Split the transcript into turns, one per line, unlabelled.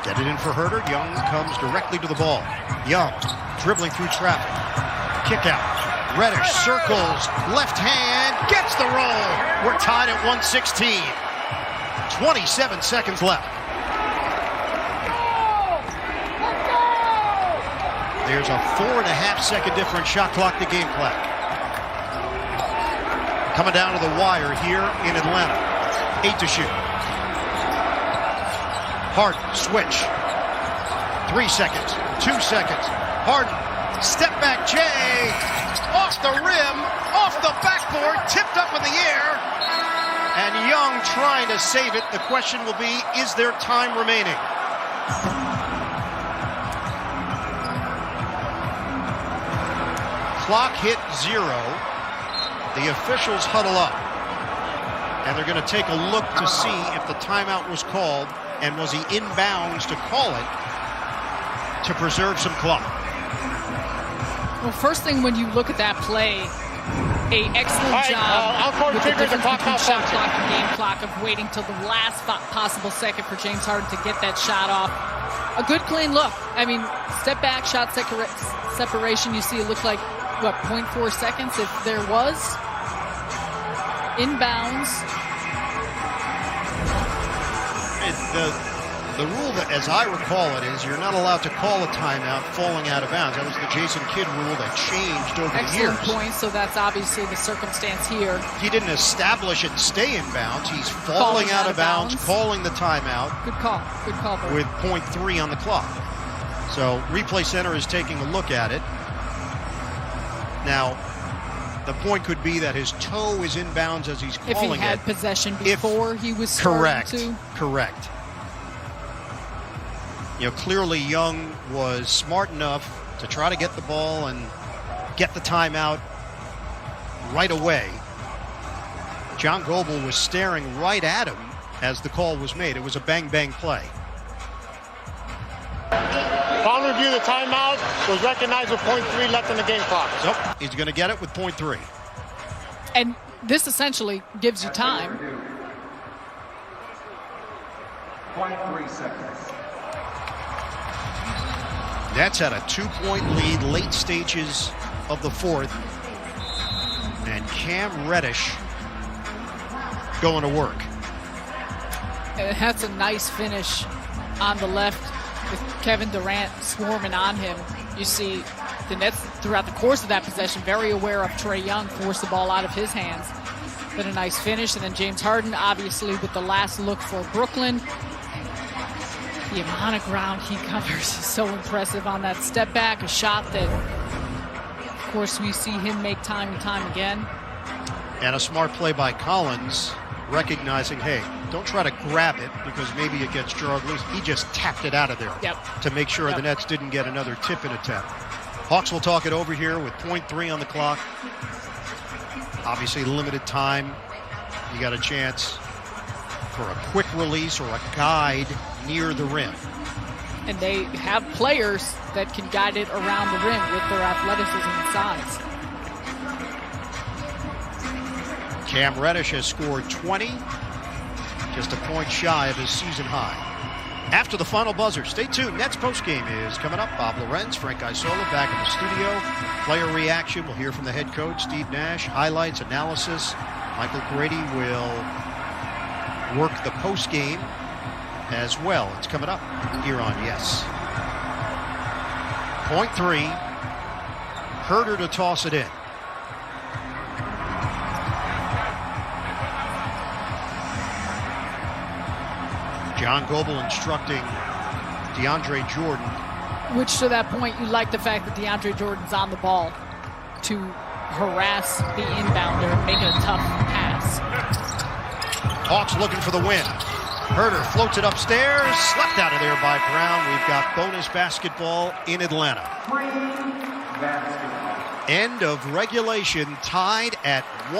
Get it in for Herder. Young comes directly to the ball. Young dribbling through traffic. Kick out. Reddish circles. Left hand. Gets the roll. We're tied at 116. 27 seconds left. There's a 4.5-second difference. Shot clock to game clock. Coming down to the wire here in Atlanta. 8 to shoot. Harden, switch. 3 seconds, 2 seconds. Harden, step back, Jay. Off the rim, off the backboard, tipped up in the air. And Young trying to save it. The question will be, is there time remaining? Clock hit 0. The officials huddle up. And they're going to take a look to see if the timeout was called. And was he inbounds to call it to preserve some clock?
Well, first thing when you look at that play, an excellent job with the difference between shot clock and game clock of waiting till the last possible second for James Harden to get that shot off. A good clean look. I mean, step back, shot separation. You see it looked like, what, 0.4 seconds if there was. Inbounds.
The rule, that, as I recall it, is you're not allowed to call a timeout falling out of bounds. That was the Jason Kidd rule that changed over the years.
Excellent point. So that's obviously the circumstance here.
He didn't establish it and stay in bounds. He's falling out of bounds, calling the timeout.
Good call. Good call, Bert.
With 0.3 on the clock. So Replay Center is taking a look at it. Now, the point could be that his toe is in bounds as he's calling it.
If he had possession before he was starting to.
Correct. You know, clearly Young was smart enough to try to get the ball and get the timeout right away. John Goble was staring right at him as the call was made. It was a bang-bang play.
Final review of the timeout was recognized with 0.3 left in the game clock.
So he's going to get it with 0.3.
And this essentially gives you time.
0.3 seconds.
Nets had a 2-point lead late stages of the fourth. And Cam Reddish going to work.
And that's a nice finish on the left with Kevin Durant swarming on him. You see the Nets throughout the course of that possession very aware of Trae Young, force the ball out of his hands. But a nice finish. And then James Harden, obviously, with the last look for Brooklyn. The amount of ground he covers is so impressive on that step back, a shot that, of course, we see him make time and time again.
And a smart play by Collins, recognizing, hey, don't try to grab it because maybe it gets jarred loose. He just tapped it out of there to make sure the Nets didn't get another tip-in attempt. Hawks will talk it over here with 0.3 on the clock. Obviously, limited time. You got a chance for a quick release or a guide near the rim.
And they have players that can guide it around the rim with their athleticism and size.
Cam Reddish has scored 20, just a point shy of his season high. After the final buzzer, stay tuned. Nets postgame is coming up. Bob Lorenz, Frank Isola back in the studio. Player reaction, we'll hear from the head coach, Steve Nash. Highlights, analysis. Michael Grady will work the postgame as well. It's coming up here on Yes. 0.3. Herder to toss it in. John Goble instructing DeAndre Jordan.
Which, to that point, you like the fact that DeAndre Jordan's on the ball to harass the inbounder and make it a tough pass.
Hawks looking for the win. Herder floats it upstairs, slapped out of there by Brown. We've got bonus basketball in Atlanta. End of regulation, tied at 1.